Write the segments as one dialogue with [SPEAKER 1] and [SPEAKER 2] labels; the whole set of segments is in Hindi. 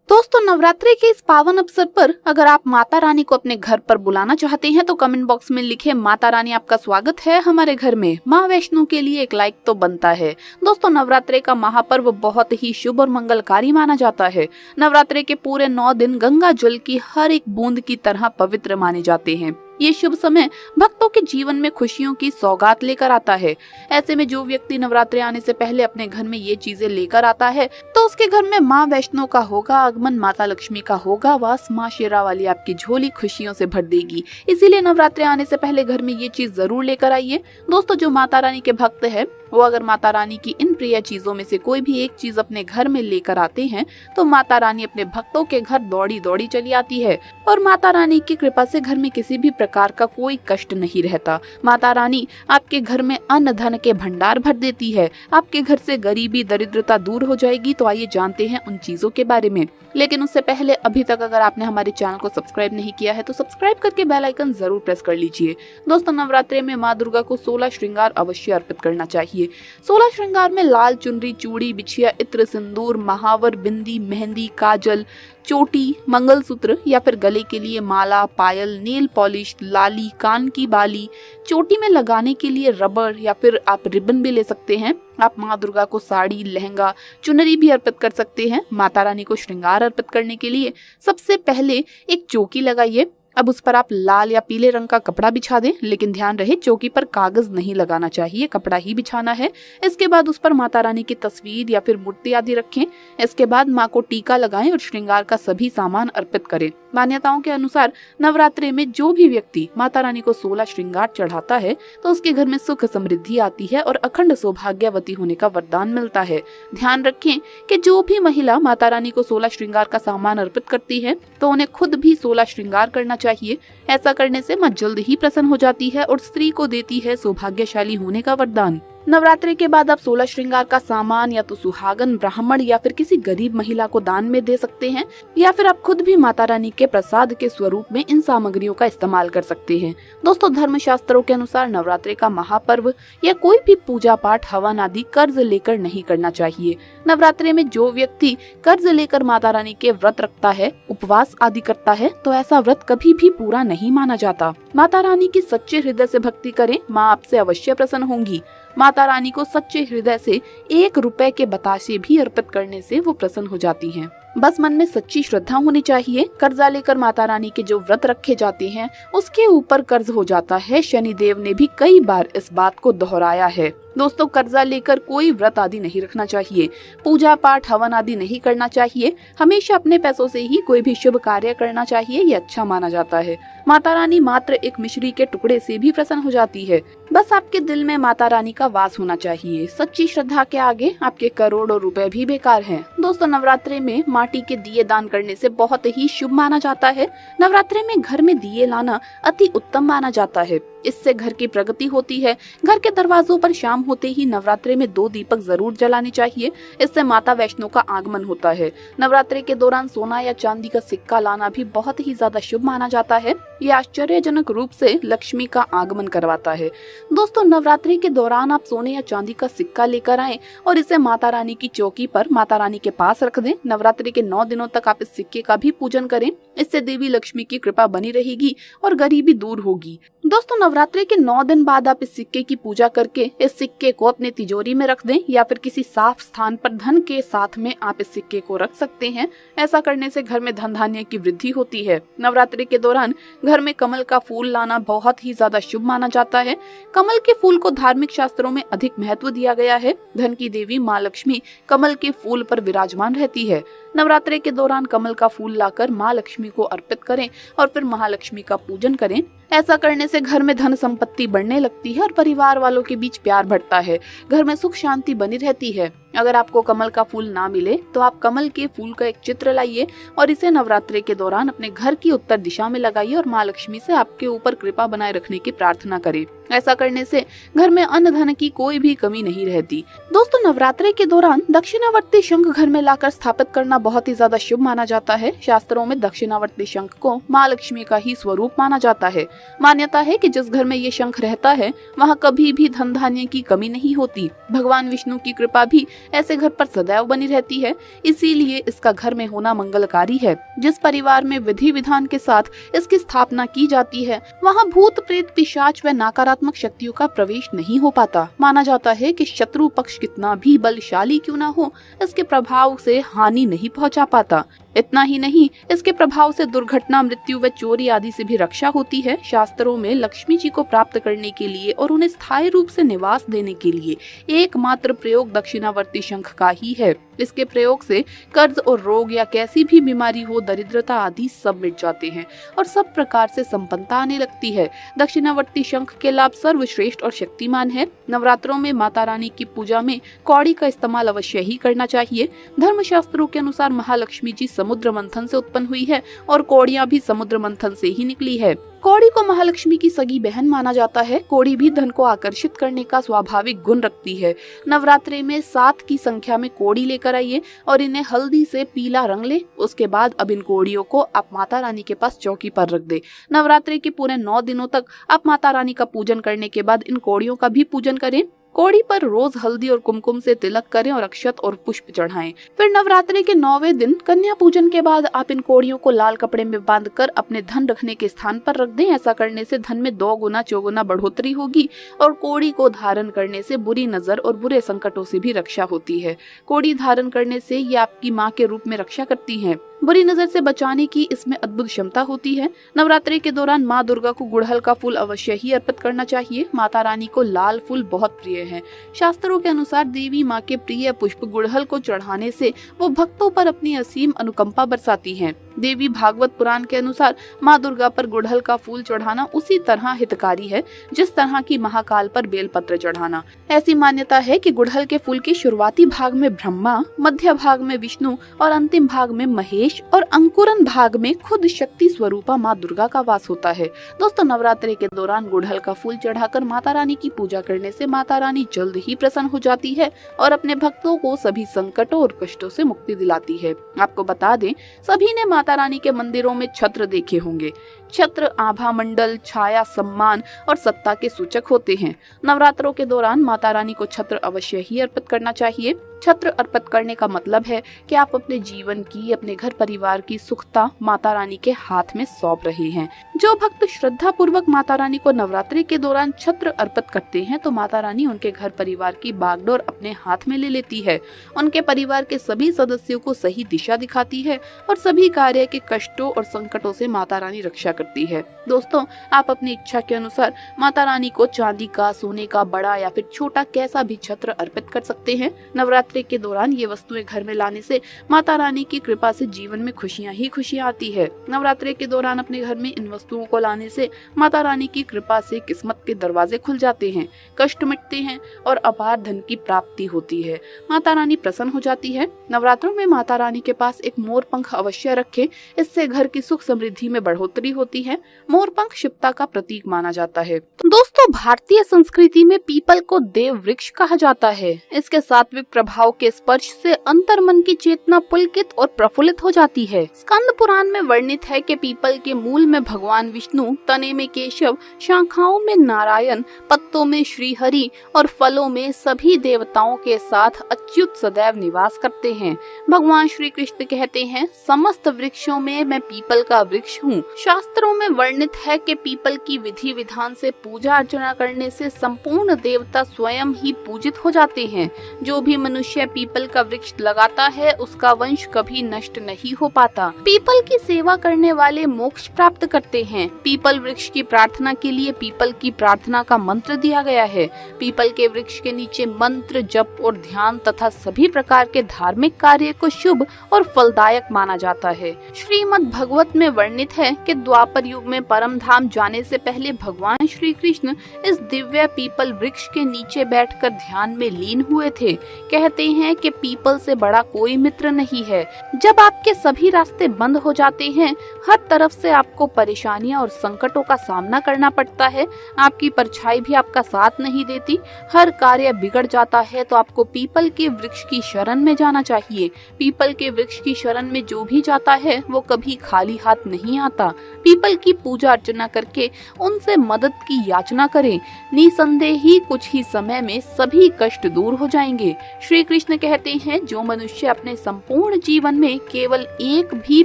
[SPEAKER 1] दोस्तों, नवरात्रि के इस पावन अवसर पर अगर आप माता रानी को अपने घर पर बुलाना चाहते हैं तो कमेंट बॉक्स में लिखे माता रानी आपका स्वागत है हमारे घर में। माँ वैष्णो के लिए एक लाइक तो बनता है। दोस्तों, नवरात्रि का महापर्व बहुत ही शुभ और मंगलकारी माना जाता है। नवरात्रि के पूरे 9 दिन गंगा जल की हर एक बूंद की तरह पवित्र माने जाते हैं। ये शुभ समय भक्तों के जीवन में खुशियों की सौगात लेकर आता है। ऐसे में जो व्यक्ति नवरात्रि आने से पहले अपने घर में ये चीजें लेकर आता है तो उसके घर में माँ वैष्णो का होगा आगमन, माता लक्ष्मी का होगा वास, माँ शेरावाली आपकी झोली खुशियों से भर देगी। इसीलिए नवरात्रि आने से पहले घर में ये चीज जरूर लेकर आइए। दोस्तों, जो माता रानी के भक्त है वो अगर माता रानी की इन प्रिय चीजों में से कोई भी एक चीज अपने घर में लेकर आते हैं तो माता रानी अपने भक्तों के घर दौड़ी दौड़ी चली आती है और माता रानी की कृपा से घर में किसी भी प्रकार का कोई कष्ट नहीं रहता। माता रानी आपके घर में अन्न धन के भंडार भर देती है। आपके घर से गरीबी दरिद्रता दूर हो जाएगी। तो आइए जानते हैं उन चीजों के बारे में। लेकिन उससे पहले अभी तक अगर आपने हमारे चैनल को सब्सक्राइब नहीं किया है तो सब्सक्राइब करके बेल आइकन जरूर प्रेस कर लीजिए। दोस्तों, नवरात्रि में माँ दुर्गा को 16 श्रृंगार अवश्य अर्पित करना चाहिए। 16 श्रृंगार में लाल चुनरी, चूड़ी, बिछिया, इत्र, सिंदूर, महावर, बिंदी, मेहंदी, काजल, चोटी, मंगलसूत्र या फिर गले के लिए माला, पायल, नेल पॉलिश, लाली, कान की बाली, चोटी में लगाने के लिए रबर या फिर आप रिबन भी ले सकते हैं। आप माँ दुर्गा को साड़ी, लहंगा, चुनरी भी अर्पित कर सकते हैं। माता रानी को श्रृंगार अर्पित करने के लिए सबसे पहले एक चौकी लगाइए। अब उस पर आप लाल या पीले रंग का कपड़ा बिछा दें, लेकिन ध्यान रहे चौकी पर कागज नहीं लगाना चाहिए, कपड़ा ही बिछाना है। इसके बाद उस पर माता रानी की तस्वीर या फिर मूर्ति आदि रखें। इसके बाद माँ को टीका लगाएं और श्रृंगार का सभी सामान अर्पित करें। मान्यताओं के अनुसार नवरात्रि में जो भी व्यक्ति माता रानी को 16 श्रृंगार चढ़ाता है तो उसके घर में सुख समृद्धि आती है और अखंड सौभाग्यवती होने का वरदान मिलता है। ध्यान रखें कि जो भी महिला माता रानी को 16 श्रृंगार का सामान अर्पित करती है तो उन्हें खुद भी 16 श्रृंगार करना चाहिए। ऐसा करने से माँ जल्द ही प्रसन्न हो जाती है और स्त्री को देती है सौभाग्यशाली होने का वरदान। नवरात्रि के बाद आप 16 श्रृंगार का सामान या तो सुहागन, ब्राह्मण या फिर किसी गरीब महिला को दान में दे सकते हैं या फिर आप खुद भी माता रानी के प्रसाद के स्वरूप में इन सामग्रियों का इस्तेमाल कर सकते हैं। दोस्तों, धर्म शास्त्रों के अनुसार नवरात्रि का महापर्व या कोई भी पूजा पाठ, हवन आदि कर्ज लेकर नहीं करना चाहिए। नवरात्रि में जो व्यक्ति कर्ज लेकर माता रानी के व्रत रखता है, उपवास आदि करता है तो ऐसा व्रत कभी भी पूरा नहीं माना जाता। माता रानी की सच्चे हृदय से भक्ति करें, माँ आपसे अवश्य प्रसन्न होंगी। माता रानी को सच्चे हृदय से 1 रुपए के बताशे भी अर्पित करने से वो प्रसन्न हो जाती हैं। बस मन में सच्ची श्रद्धा होनी चाहिए। कर्जा लेकर माता रानी के जो व्रत रखे जाते हैं उसके ऊपर कर्ज हो जाता है। शनिदेव ने भी कई बार इस बात को दोहराया है। दोस्तों, कर्जा लेकर कोई व्रत आदि नहीं रखना चाहिए, पूजा पाठ, हवन आदि नहीं करना चाहिए। हमेशा अपने पैसों से ही कोई भी शुभ कार्य करना चाहिए, ये अच्छा माना जाता है। माता रानी मात्र एक मिश्री के टुकड़े से भी प्रसन्न हो जाती है। बस आपके दिल में माता रानी का वास होना चाहिए। सच्ची श्रद्धा के आगे आपके करोड़ों रुपए भी बेकार हैं। दोस्तों, नवरात्रि में माटी के दिए दान करने से बहुत ही शुभ माना जाता है। नवरात्रि में घर में दिए लाना अति उत्तम माना जाता है। इससे घर की प्रगति होती है। घर के दरवाजों पर शाम होते ही नवरात्रि में 2 दीपक जरूर जलाने चाहिए। इससे माता वैष्णो का आगमन होता है। नवरात्रि के दौरान सोना या चांदी का सिक्का लाना भी बहुत ही ज्यादा शुभ माना जाता है। ये आश्चर्यजनक रूप से लक्ष्मी का आगमन करवाता है। दोस्तों, नवरात्रि के दौरान आप सोने या चांदी का सिक्का लेकर आएं और इसे माता रानी की चौकी पर माता रानी के पास रख दें। नवरात्रि के 9 दिनों तक आप इस सिक्के का भी पूजन करें। इससे देवी लक्ष्मी की कृपा बनी रहेगी और गरीबी दूर होगी। दोस्तों, नवरात्रि के 9 दिन बाद आप इस सिक्के की पूजा करके इस सिक्के को अपने तिजोरी में रख दें या फिर किसी साफ स्थान पर धन के साथ में आप इस सिक्के को रख सकते हैं। ऐसा करने से घर में धन धान्य की वृद्धि होती है। नवरात्रि के दौरान घर में कमल का फूल लाना बहुत ही ज्यादा शुभ माना जाता है। कमल के फूल को धार्मिक शास्त्रों में अधिक महत्व दिया गया है। धन की देवी माँ लक्ष्मी कमल के फूल पर विराजमान रहती है। नवरात्रि के दौरान कमल का फूल लाकर माँ लक्ष्मी को अर्पित करें और फिर महालक्ष्मी का पूजन करें। ऐसा करने से घर में धन संपत्ति बढ़ने लगती है और परिवार वालों के बीच प्यार बढ़ता है। घर में सुख शांति बनी रहती है। अगर आपको कमल का फूल ना मिले तो आप कमल के फूल का एक चित्र लाइए और इसे नवरात्रि के दौरान अपने घर की उत्तर दिशा में लगाइए और माँ लक्ष्मी से आपके ऊपर कृपा बनाए रखने की प्रार्थना करें। ऐसा करने से घर में अन्न धन की कोई भी कमी नहीं रहती। दोस्तों, नवरात्रि के दौरान दक्षिणावर्ती शंख घर में लाकर स्थापित करना बहुत ही ज्यादा शुभ माना जाता है। शास्त्रों में दक्षिणावर्ती शंख को माँ लक्ष्मी का ही स्वरूप माना जाता है। मान्यता है कि जिस घर में ये शंख रहता है वहाँ कभी भी धन धान्य की कमी नहीं होती। भगवान विष्णु की कृपा भी ऐसे घर पर सदैव बनी रहती है, इसीलिए इसका घर में होना मंगलकारी है। जिस परिवार में विधि विधान के साथ इसकी स्थापना की जाती है वहाँ भूत प्रेत पिशाच व नकारात्मक शक्तियों का प्रवेश नहीं हो पाता। माना जाता है कि शत्रु पक्ष कितना भी बलशाली क्यों ना हो, इसके प्रभाव से हानि नहीं पहुंचा पाता। इतना ही नहीं, इसके प्रभाव से दुर्घटना, मृत्यु व चोरी आदि से भी रक्षा होती है। शास्त्रों में लक्ष्मी जी को प्राप्त करने के लिए और उन्हें स्थायी रूप से निवास देने के लिए एकमात्र प्रयोग दक्षिणावर्ती शंख का ही है। इसके प्रयोग से कर्ज और रोग या कैसी भी बीमारी हो, दरिद्रता आदि सब मिट जाते हैं और सब प्रकार से संपन्नता आने लगती है। दक्षिणावर्ती शंख के लाभ सर्वश्रेष्ठ और शक्तिमान है। नवरात्रों में माता रानी की पूजा में कौड़ी का इस्तेमाल अवश्य ही करना चाहिए। धर्मशास्त्रों के अनुसार महालक्ष्मी जी समुद्र मंथन से उत्पन्न हुई है और कौड़ियाँ भी समुद्र मंथन से ही निकली है। कौड़ी को महालक्ष्मी की सगी बहन माना जाता है। कौड़ी भी धन को आकर्षित करने का स्वाभाविक गुण रखती है। नवरात्रि में 7 की संख्या में कौड़ी लेकर आइए और इन्हें हल्दी से पीला रंग ले। उसके बाद अब इन कौड़ियों को आप माता रानी के पास चौकी पर रख दे। नवरात्रि के पूरे 9 दिनों तक आप माता रानी का पूजन करने के बाद इन कौड़ियों का भी पूजन करें। कौड़ी पर रोज हल्दी और कुमकुम से तिलक करें और अक्षत और पुष्प चढ़ाएं। फिर नवरात्रि के 9वें दिन कन्या पूजन के बाद आप इन कौड़ियों को लाल कपड़े में बांधकर अपने धन रखने के स्थान पर रख दें। ऐसा करने से धन में 2 गुना चौगुना बढ़ोतरी होगी और कौड़ी को धारण करने से बुरी नजर और बुरे संकटों से भी रक्षा होती है। कौड़ी धारण करने से ये आपकी माँ के रूप में रक्षा करती है। बुरी नजर से बचाने की इसमें अद्भुत क्षमता होती है। नवरात्रि के दौरान माँ दुर्गा को गुड़हल का फूल अवश्य ही अर्पित करना चाहिए। माता रानी को लाल फूल बहुत प्रिय है। शास्त्रों के अनुसार देवी माँ के प्रिय पुष्प गुड़हल को चढ़ाने से वो भक्तों पर अपनी असीम अनुकंपा बरसाती हैं। देवी भागवत पुराण के अनुसार माँ दुर्गा पर गुड़हल का फूल चढ़ाना उसी तरह हितकारी है जिस तरह की महाकाल पर बेलपत्र चढ़ाना। ऐसी मान्यता है कि गुड़हल के फूल के शुरुआती भाग में ब्रह्मा, मध्य भाग में विष्णु और अंतिम भाग में महेश और अंकुरन भाग में खुद शक्ति स्वरूपा माँ दुर्गा का वास होता है। दोस्तों, नवरात्रि के दौरान गुड़हल का फूल चढ़ाकर माता रानी की पूजा करने से माता रानी जल्द ही प्रसन्न हो जाती है और अपने भक्तों को सभी संकटों और कष्टों से मुक्ति दिलाती है। आपको बता दें, सभी ने माता रानी के मंदिरों में छत्र देखे होंगे। छत्र आभा मंडल, छाया, सम्मान और सत्ता के सूचक होते हैं। नवरात्रों के दौरान माता रानी को छत्र अवश्य ही अर्पित करना चाहिए। छत्र अर्पित करने का मतलब है कि आप अपने जीवन की, अपने घर परिवार की सुखता माता रानी के हाथ में सौंप रहे हैं। जो भक्त श्रद्धा पूर्वक माता रानी को नवरात्रि के दौरान छत्र अर्पित करते हैं तो माता रानी उनके घर परिवार की बागडोर अपने हाथ में ले लेती है। उनके परिवार के सभी सदस्यों को सही दिशा दिखाती है और सभी कार्य के कष्टों और संकटों से माता रानी रक्षा करती है। दोस्तों, आप अपनी इच्छा के अनुसार माता रानी को चांदी का, सोने का बड़ा या फिर छोटा कैसा भी छत्र अर्पित कर सकते हैं। नवरात्रि के दौरान ये वस्तुएं घर में लाने से माता रानी की कृपा से जीवन में खुशियां ही खुशियां आती है। नवरात्रि के दौरान अपने घर में इन वस्तुओं को लाने से माता रानी की कृपा से किस्मत के दरवाजे खुल जाते हैं, कष्ट मिटते हैं और अपार धन की प्राप्ति होती है। माता रानी प्रसन्न हो जाती है। नवरात्रों में माता रानी के पास एक मोर पंख अवश्य रखें, इससे घर की सुख समृद्धि में बढ़ोतरी होती है। मोर पंख शिवता का प्रतीक माना जाता है। दोस्तों, भारतीय संस्कृति में पीपल को देव वृक्ष कहा जाता है। इसके सात्विक प्रभाव के स्पर्श से अंतर्मन की चेतना पुलकित और प्रफुल्लित हो जाती है। स्कंद पुराण में वर्णित है कि पीपल के मूल में भगवान विष्णु, तने में केशव, शाखाओं में नारायण, पत्तों में श्री हरि और फलों में सभी देवताओं के साथ अच्युत सदैव निवास करते हैं। भगवान श्री कृष्ण कहते हैं, समस्त वृक्षों में मैं पीपल का वृक्ष हूँ। शास्त्रों में वर्णित है कि पीपल की विधि विधान से पूजा अर्चना करने से संपूर्ण देवता स्वयं ही पूजित हो जाते हैं। जो भी मनुष्य पीपल का वृक्ष लगाता है उसका वंश कभी नष्ट नहीं हो पाता। पीपल की सेवा करने वाले मोक्ष प्राप्त करते हैं। पीपल वृक्ष की प्रार्थना के लिए पीपल की प्रार्थना का मंत्र दिया गया है। पीपल के वृक्ष के नीचे मंत्र, जप और ध्यान तथा सभी प्रकार के धार्मिक कार्य को शुभ और फलदायक माना जाता है। श्रीमद् भगवत में वर्णित है कि द्वापर द्वापर युग में परम धाम जाने से पहले भगवान श्री कृष्ण इस दिव्य पीपल वृक्ष के नीचे बैठकर ध्यान में लीन हुए थे। कहते हैं कि पीपल से बड़ा कोई मित्र नहीं है। जब आपके सभी रास्ते बंद हो जाते हैं, हर तरफ से आपको परेशानियां और संकटों का सामना करना पड़ता है, आपकी परछाई भी आपका साथ नहीं देती, हर कार्य बिगड़ जाता है, तो आपको पीपल के वृक्ष की शरण में जाना चाहिए। पीपल के वृक्ष की शरण में जो भी जाता है वो कभी खाली हाथ नहीं आता। पीपल की पूजा अर्चना करके उनसे मदद की याचना करें। निसंदेह ही कुछ ही समय में सभी कष्ट दूर हो जाएंगे। श्री कृष्ण कहते हैं, जो मनुष्य अपने संपूर्ण जीवन में केवल एक भी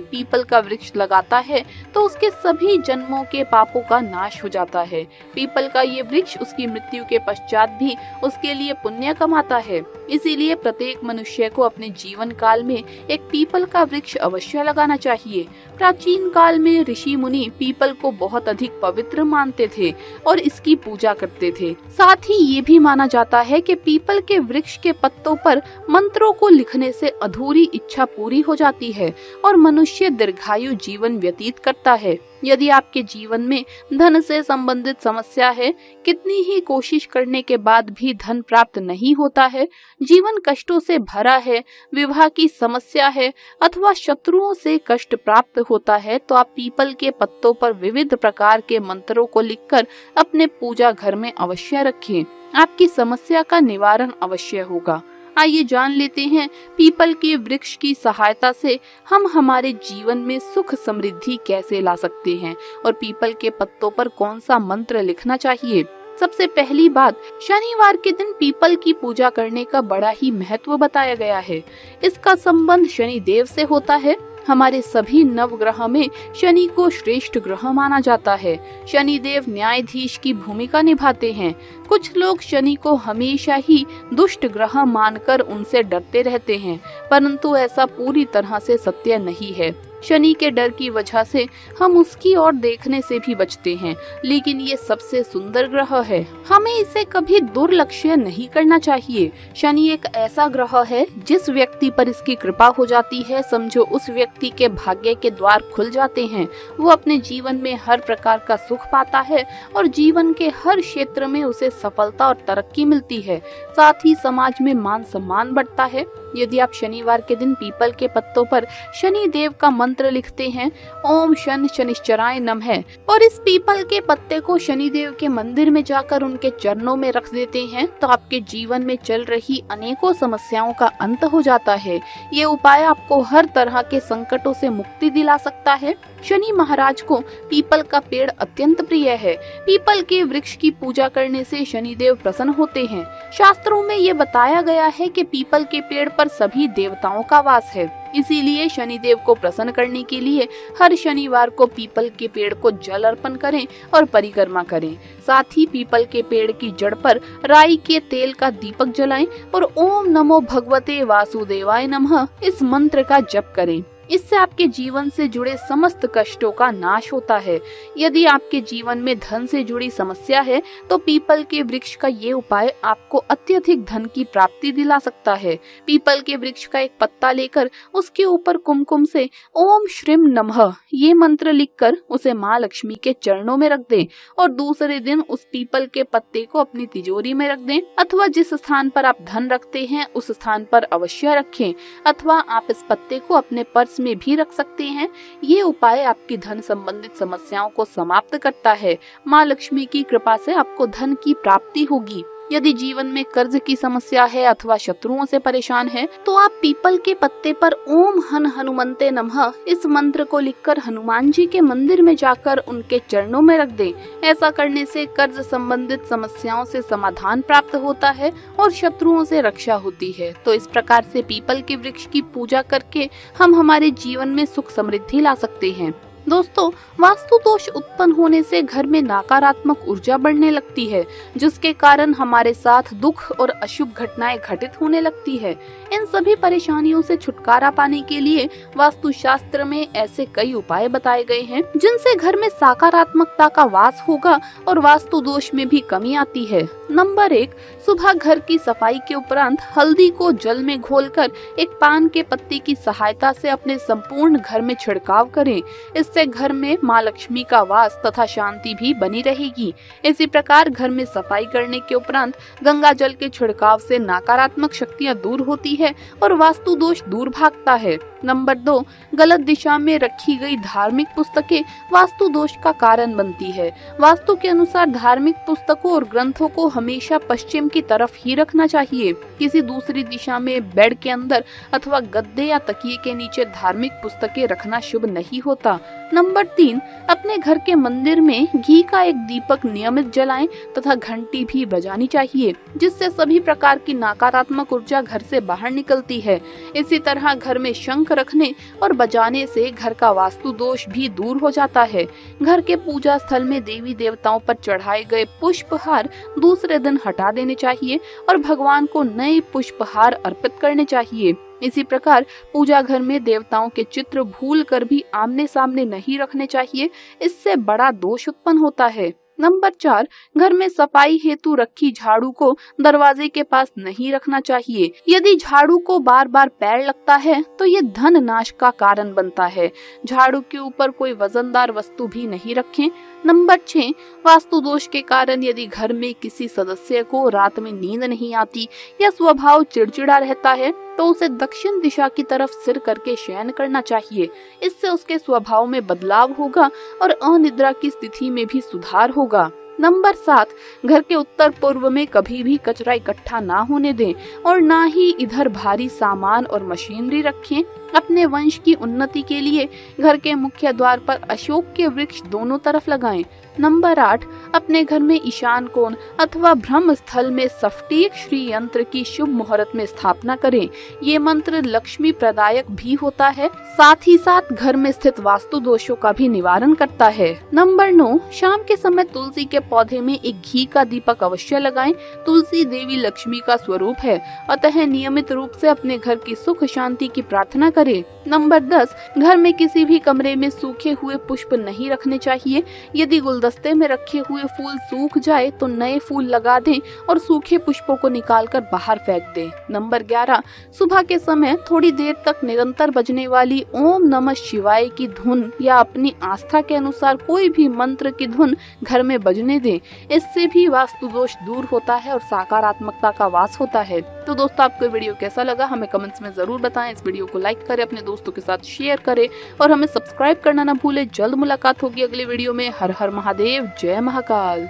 [SPEAKER 1] पीपल का वृक्ष लगाता है तो उसके सभी जन्मों के पापों का नाश हो जाता है। पीपल का ये वृक्ष उसकी मृत्यु के पश्चात भी उसके लिए पुण्य कमाता है। इसीलिए प्रत्येक मनुष्य को अपने जीवन काल में एक पीपल का वृक्ष अवश्य लगाना चाहिए। प्राचीन काल में ऋषि मुनि पीपल को बहुत अधिक पवित्र मानते थे और इसकी पूजा करते थे। साथ ही ये भी माना जाता है कि पीपल के वृक्ष के पत्तों पर मंत्रों को लिखने से अधूरी इच्छा पूरी हो जाती है और मनुष्य दीर्घायु जीवन व्यतीत करता है। यदि आपके जीवन में धन से संबंधित समस्या है, कितनी ही कोशिश करने के बाद भी धन प्राप्त नहीं होता है, जीवन कष्टों से भरा है, विवाह की समस्या है अथवा शत्रुओं से कष्ट प्राप्त होता है, तो आप पीपल के पत्तों पर विविध प्रकार के मंत्रों को लिखकर अपने पूजा घर में अवश्य रखें। आपकी समस्या का निवारण अवश्य होगा। आइए जान लेते हैं पीपल के वृक्ष की सहायता से हम हमारे जीवन में सुख समृद्धि कैसे ला सकते हैं और पीपल के पत्तों पर कौन सा मंत्र लिखना चाहिए। सबसे पहली बात, शनिवार के दिन पीपल की पूजा करने का बड़ा ही महत्व बताया गया है। इसका संबंध शनि देव से होता है। हमारे सभी नवग्रह में शनि को श्रेष्ठ ग्रह माना जाता है। शनि देव न्यायाधीश की भूमिका निभाते हैं। कुछ लोग शनि को हमेशा ही दुष्ट ग्रह मानकर उनसे डरते रहते हैं, परंतु ऐसा पूरी तरह से सत्य नहीं है। शनि के डर की वजह से हम उसकी ओर देखने से भी बचते हैं, लेकिन ये सबसे सुंदर ग्रह है, हमें इसे कभी दुर्लक्ष्य नहीं करना चाहिए। शनि एक ऐसा ग्रह है जिस व्यक्ति पर इसकी कृपा हो जाती है, समझो उस व्यक्ति के भाग्य के द्वार खुल जाते हैं। वो अपने जीवन में हर प्रकार का सुख पाता है और जीवन के हर क्षेत्र में उसे सफलता और तरक्की मिलती है। साथ ही समाज में मान सम्मान बढ़ता है। यदि आप शनिवार के दिन पीपल के पत्तों पर शनि देव का मंत्र लिखते हैं, ओम शन शनिश्चराय नमः, और इस पीपल के पत्ते को शनि देव के मंदिर में जाकर उनके चरणों में रख देते हैं, तो आपके जीवन में चल रही अनेकों समस्याओं का अंत हो जाता है। ये उपाय आपको हर तरह के संकटों से मुक्ति दिला सकता है। शनि महाराज को पीपल का पेड़ अत्यंत प्रिय है। पीपल के वृक्ष की पूजा करने से शनि देव प्रसन्न होते हैं। शास्त्रों में ये बताया गया है कि पीपल के पेड़ पर सभी देवताओं का वास है। इसीलिए शनि देव को प्रसन्न करने के लिए हर शनिवार को पीपल के पेड़ को जल अर्पण करें और परिक्रमा करें। साथ ही पीपल के पेड़ की जड़ पर राई के तेल का दीपक जलाएं और ओम नमो भगवते वासुदेवाय नमः इस मंत्र का जप करें। इससे आपके जीवन से जुड़े समस्त कष्टों का नाश होता है। यदि आपके जीवन में धन से जुड़ी समस्या है तो पीपल के वृक्ष का ये उपाय आपको अत्यधिक धन की प्राप्ति दिला सकता है। पीपल के वृक्ष का एक पत्ता लेकर उसके ऊपर कुमकुम से ओम श्रीम नमः ये मंत्र लिखकर उसे माँ लक्ष्मी के चरणों में रख दें और दूसरे दिन उस पीपल के पत्ते को अपनी तिजोरी में रख दें, अथवा जिस स्थान पर आप धन रखते हैं उस स्थान पर अवश्य रखें, अथवा आप इस पत्ते को अपने पर्स में भी रख सकते हैं। ये उपाय आपकी धन संबंधित समस्याओं को समाप्त करता है। माँ लक्ष्मी की कृपा से आपको धन की प्राप्ति होगी। यदि जीवन में कर्ज की समस्या है अथवा शत्रुओं से परेशान है तो आप पीपल के पत्ते पर ओम हन हनुमंते नमः इस मंत्र को लिखकर हनुमान जी के मंदिर में जाकर उनके चरणों में रख दें। ऐसा करने से कर्ज संबंधित समस्याओं से समाधान प्राप्त होता है और शत्रुओं से रक्षा होती है। तो इस प्रकार से पीपल के वृक्ष की पूजा करके हम हमारे जीवन में सुख समृद्धि ला सकते हैं। दोस्तों, वास्तु दोष उत्पन्न होने से घर में नकारात्मक ऊर्जा बढ़ने लगती है, जिसके कारण हमारे साथ दुख और अशुभ घटनाएं घटित होने लगती है। इन सभी परेशानियों से छुटकारा पाने के लिए वास्तु शास्त्र में ऐसे कई उपाय बताए गए हैं जिनसे घर में सकारात्मकता का वास होगा और वास्तु दोष में भी कमी आती है। नंबर 1, सुबह घर की सफाई के उपरांत हल्दी को जल में घोलकर एक पान के पत्ते की सहायता से अपने संपूर्ण घर में छिड़काव करें। इससे घर में माँ लक्ष्मी का वास तथा शांति भी बनी रहेगी। इसी प्रकार घर में सफाई करने के उपरांत गंगा जल के छिड़काव से नकारात्मक शक्तियाँ दूर होती है और वास्तु दोष दूर भागता है। नंबर 2, गलत दिशा में रखी गई धार्मिक पुस्तकें वास्तु दोष का कारण बनती है। वास्तु के अनुसार धार्मिक पुस्तकों और ग्रंथों को हमेशा पश्चिम की तरफ ही रखना चाहिए। किसी दूसरी दिशा में बेड के अंदर अथवा गद्दे या तकिए के नीचे धार्मिक पुस्तकें रखना शुभ नहीं होता। नंबर 3, अपने घर के मंदिर में घी का एक दीपक नियमित जलाएं तथा घंटी भी बजानी चाहिए, जिससे सभी प्रकार की नकारात्मक ऊर्जा घर से बाहर निकलती है। इसी तरह घर में शंख रखने और बजाने से घर का वास्तु दोष भी दूर हो जाता है। घर के पूजा स्थल में देवी देवताओं पर चढ़ाए गए पुष्पहार दूसरे दिन हटा देने चाहिए और भगवान को नए पुष्पहार अर्पित करने चाहिए। इसी प्रकार पूजा घर में देवताओं के चित्र भूल कर भी आमने सामने नहीं रखने चाहिए, इससे बड़ा दोष उत्पन्न होता है। नंबर 4, घर में सफाई हेतु रखी झाड़ू को दरवाजे के पास नहीं रखना चाहिए। यदि झाड़ू को बार बार पैर लगता है तो ये धन नाश का कारण बनता है। झाड़ू के ऊपर कोई वजनदार वस्तु भी नहीं रखें। नंबर 6, वास्तु दोष के कारण यदि घर में किसी सदस्य को रात में नींद नहीं आती या स्वभाव चिड़चिड़ा रहता है तो उसे दक्षिण दिशा की तरफ सिर करके शयन करना चाहिए। इससे उसके स्वभाव में बदलाव होगा और अनिद्रा की स्थिति में भी सुधार होगा। नंबर 7, घर के उत्तर पूर्व में कभी भी कचरा इकट्ठा ना होने दें और ना ही इधर भारी सामान और मशीनरी रखें। अपने वंश की उन्नति के लिए घर के मुख्य द्वार पर अशोक के वृक्ष दोनों तरफ लगाएं। नंबर 8, अपने घर में ईशान कोण अथवा ब्रह्म स्थल में सफ्टीक श्री यंत्र की शुभ मुहूर्त में स्थापना करें। ये मंत्र लक्ष्मी प्रदायक भी होता है, साथ ही साथ घर में स्थित वास्तु दोषों का भी निवारण करता है। नंबर 9, शाम के समय तुलसी के पौधे में एक घी का दीपक अवश्य लगाएं। तुलसी देवी लक्ष्मी का स्वरूप है, अतः नियमित रूप से अपने घर की सुख शांति की प्रार्थना करें। नंबर 10, घर में किसी भी कमरे में सूखे हुए पुष्प नहीं रखने चाहिए। यदि गुलदस्ते में रखे हुए फूल सूख जाए तो नए फूल लगा दें और सूखे पुष्पों को निकालकर बाहर फेंक दें। नंबर 11, सुबह के समय थोड़ी देर तक निरंतर बजने वाली ओम नमः शिवाय की धुन या अपनी आस्था के अनुसार कोई भी मंत्र की धुन घर में बजने दें। इससे भी वास्तु दोष दूर होता है और सकारात्मकता का वास होता है। तो दोस्तों, आपको वीडियो कैसा लगा हमें कमेंट्स में जरूर बताएं। इस वीडियो को लाइक करें, अपने दोस्तों के साथ शेयर करें और हमें सब्सक्राइब करना ना भूलें। जल्द मुलाकात होगी अगली वीडियो में। हर हर महादेव, जय महाकाल।